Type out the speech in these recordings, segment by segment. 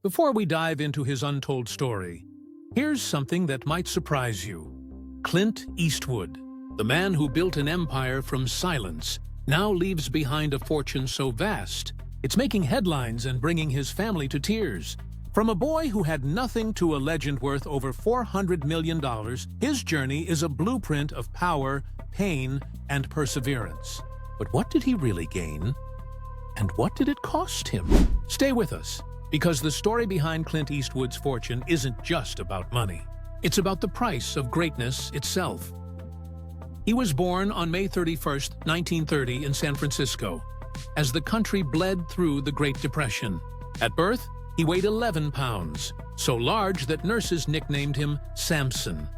Before we dive into his untold story, here's something that might surprise you. Clint Eastwood, the man who built an empire from silence, now leaves behind a fortune so vast, it's making headlines and bringing his family to tears. From a boy who had nothing to a legend worth over $400 million, his journey is a blueprint of power, pain, and perseverance. But what did he really gain? And what did it cost him? Stay with us, because the story behind Clint Eastwood's fortune isn't just about money. It's about the price of greatness itself. He was born on May 31, 1930 in San Francisco, as the country bled through the Great Depression. At birth, he weighed 11 pounds, so large that nurses nicknamed him Samson.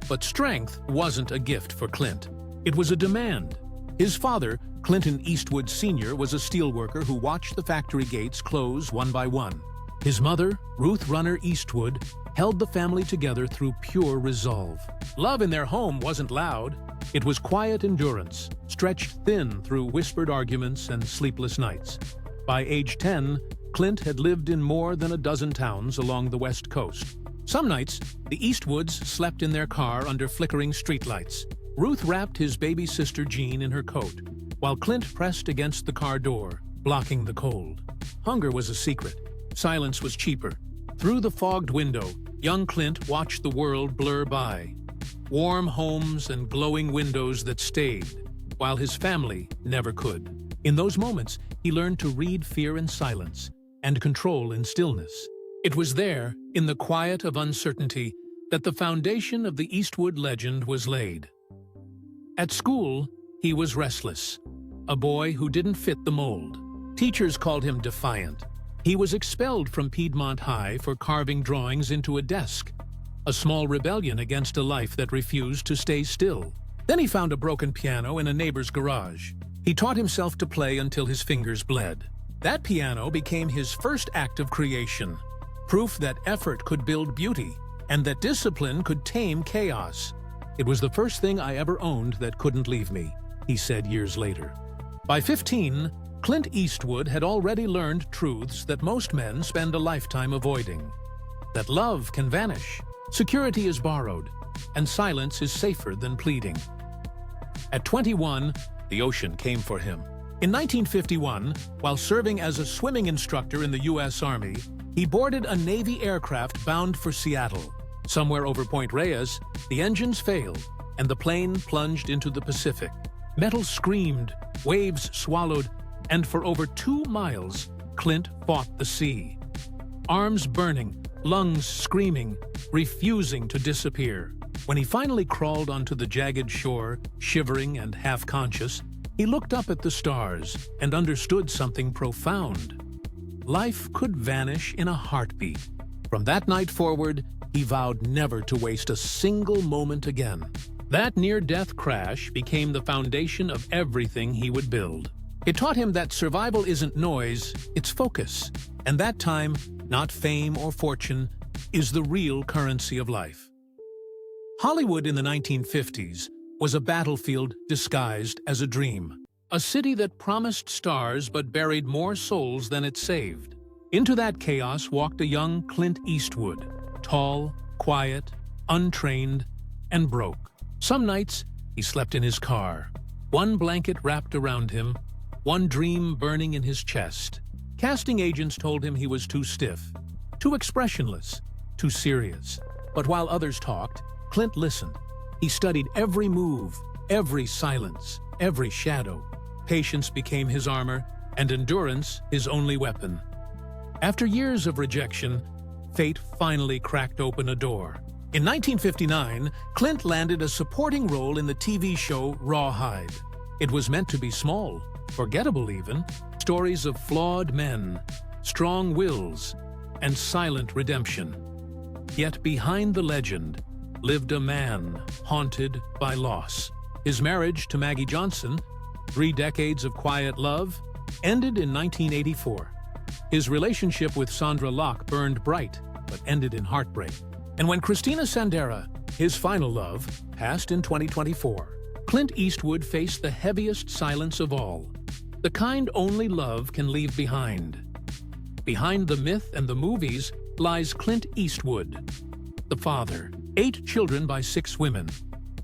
But strength wasn't a gift for Clint. It was a demand. His father, Clinton Eastwood Sr., was a steelworker who watched the factory gates close one by one. His mother, Ruth Runner Eastwood, held the family together through pure resolve. Love in their home wasn't loud. It was quiet endurance, stretched thin through whispered arguments and sleepless nights. By age 10, Clint had lived in more than a dozen towns along the West Coast. Some nights, the Eastwoods slept in their car under flickering streetlights. Ruth wrapped his baby sister Jean in her coat, while Clint pressed against the car door, blocking the cold. Hunger was a secret. Silence was cheaper. Through the fogged window, young Clint watched the world blur by. Warm homes and glowing windows that stayed, while his family never could. In those moments, he learned to read fear in silence and control in stillness. It was there, in the quiet of uncertainty, that the foundation of the Eastwood legend was laid. At school, he was restless, a boy who didn't fit the mold. Teachers called him defiant. He was expelled from Piedmont High for carving drawings into a desk, a small rebellion against a life that refused to stay still. Then he found a broken piano in a neighbor's garage. He taught himself to play until his fingers bled. That piano became his first act of creation, proof that effort could build beauty and that discipline could tame chaos. "It was the first thing I ever owned that couldn't leave me," he said years later. By 15, Clint Eastwood had already learned truths that most men spend a lifetime avoiding. That love can vanish, security is borrowed, and silence is safer than pleading. At 21, the ocean came for him. In 1951, while serving as a swimming instructor in the U.S. Army, he boarded a Navy aircraft bound for Seattle. Somewhere over Point Reyes, the engines failed, and the plane plunged into the Pacific. Metal screamed, waves swallowed, and for over 2 miles, Clint fought the sea. Arms burning, lungs screaming, refusing to disappear. When he finally crawled onto the jagged shore, shivering and half-conscious, he looked up at the stars and understood something profound. Life could vanish in a heartbeat. From that night forward, he vowed never to waste a single moment again. That near-death crash became the foundation of everything he would build. It taught him that survival isn't noise, it's focus. And that time, not fame or fortune, is the real currency of life. Hollywood in the 1950s was a battlefield disguised as a dream. A city that promised stars but buried more souls than it saved. Into that chaos walked a young Clint Eastwood, tall, quiet, untrained, and broke. Some nights, he slept in his car, one blanket wrapped around him, one dream burning in his chest. Casting agents told him he was too stiff, too expressionless, too serious. But while others talked, Clint listened. He studied every move, every silence, every shadow. Patience became his armor, and endurance his only weapon. After years of rejection, fate finally cracked open a door. In 1959, Clint landed a supporting role in the TV show Rawhide. It was meant to be small, forgettable even, stories of flawed men, strong wills, and silent redemption. Yet behind the legend lived a man haunted by loss. His marriage to Maggie Johnson, 3 decades of quiet love, ended in 1984. His relationship with Sandra Locke burned bright, but ended in heartbreak. And when Christina Sandera, his final love, passed in 2024, Clint Eastwood faced the heaviest silence of all, the kind only love can leave behind. Behind the myth and the movies lies Clint Eastwood, the father, 8 children by 6 women,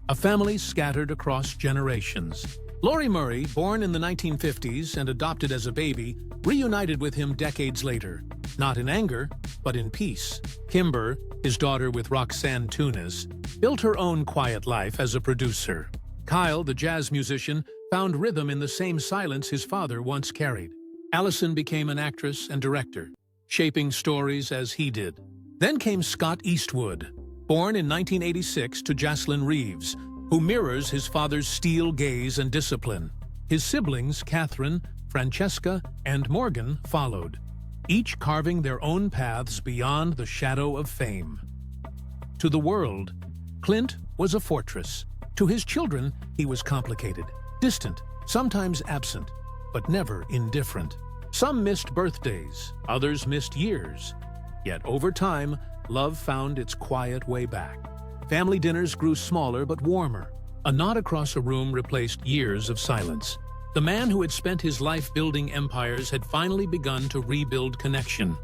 a family scattered across generations. Laurie Murray, born in the 1950s and adopted as a baby, reunited with him decades later, not in anger, but in peace. Kimber, his daughter with Roxanne Tunis, built her own quiet life as a producer. Kyle, the jazz musician, found rhythm in the same silence his father once carried. Allison became an actress and director, shaping stories as he did. Then came Scott Eastwood, born in 1986 to Jocelyn Reeves, who mirrors his father's steel gaze and discipline. His siblings, Catherine, Francesca, and Morgan, followed, each carving their own paths beyond the shadow of fame. To the world, Clint was a fortress. To his children, he was complicated, distant, sometimes absent, but never indifferent. Some missed birthdays, others missed years. Yet over time, love found its quiet way back. Family dinners grew smaller but warmer. A nod across a room replaced years of silence. The man who had spent his life building empires had finally begun to rebuild connection.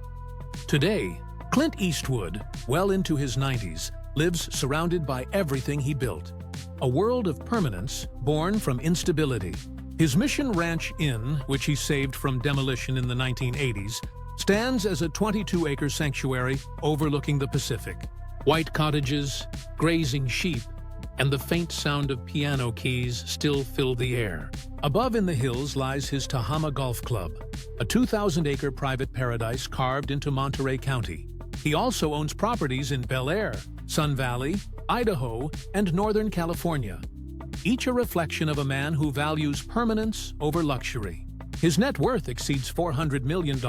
Today, Clint Eastwood, well into his 90s, lives surrounded by everything he built. A world of permanence born from instability. His Mission Ranch Inn, which he saved from demolition in the 1980s, stands as a 22-acre sanctuary overlooking the Pacific. White cottages, grazing sheep, and the faint sound of piano keys still fill the air. Above in the hills lies his Tahama Golf Club, a 2,000-acre private paradise carved into Monterey County. He also owns properties in Bel Air, Sun Valley, Idaho, and Northern California, each a reflection of a man who values permanence over luxury. His net worth exceeds $400 million,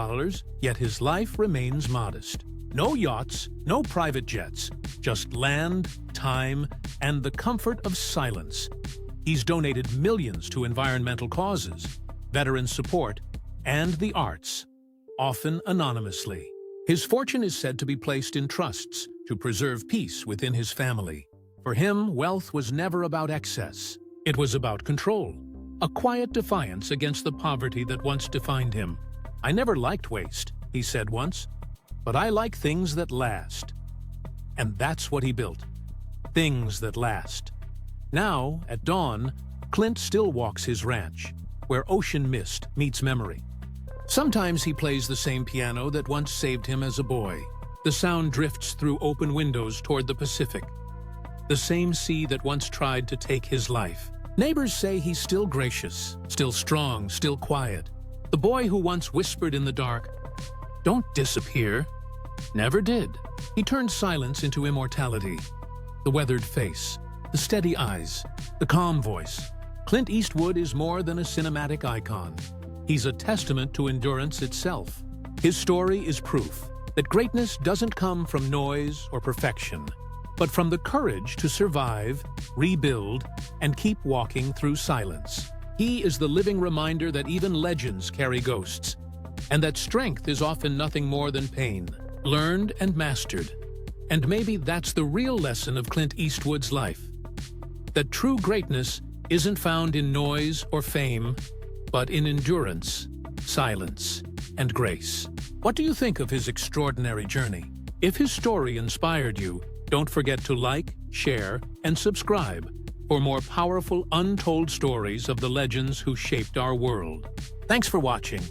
yet his life remains modest. No yachts, no private jets, just land, time, and the comfort of silence. He's donated millions to environmental causes, veteran support, and the arts, often anonymously. His fortune is said to be placed in trusts to preserve peace within his family. For him, wealth was never about excess. It was about control, a quiet defiance against the poverty that once defined him. "I never liked waste," he said once, "but I like things that last." And that's what he built. Things that last. Now, at dawn, Clint still walks his ranch, where ocean mist meets memory. Sometimes he plays the same piano that once saved him as a boy. The sound drifts through open windows toward the Pacific, the same sea that once tried to take his life. Neighbors say he's still gracious, still strong, still quiet. The boy who once whispered in the dark, "Don't disappear," never did. He turned silence into immortality. The weathered face, the steady eyes, the calm voice. Clint Eastwood is more than a cinematic icon. He's a testament to endurance itself. His story is proof that greatness doesn't come from noise or perfection, but from the courage to survive, rebuild, and keep walking through silence. He is the living reminder that even legends carry ghosts, and that strength is often nothing more than pain, learned and mastered. And maybe that's the real lesson of Clint Eastwood's life. That true greatness isn't found in noise or fame, but in endurance, silence, and grace. What do you think of his extraordinary journey? If his story inspired you, don't forget to like, share, and subscribe for more powerful, untold stories of the legends who shaped our world. Thanks for watching.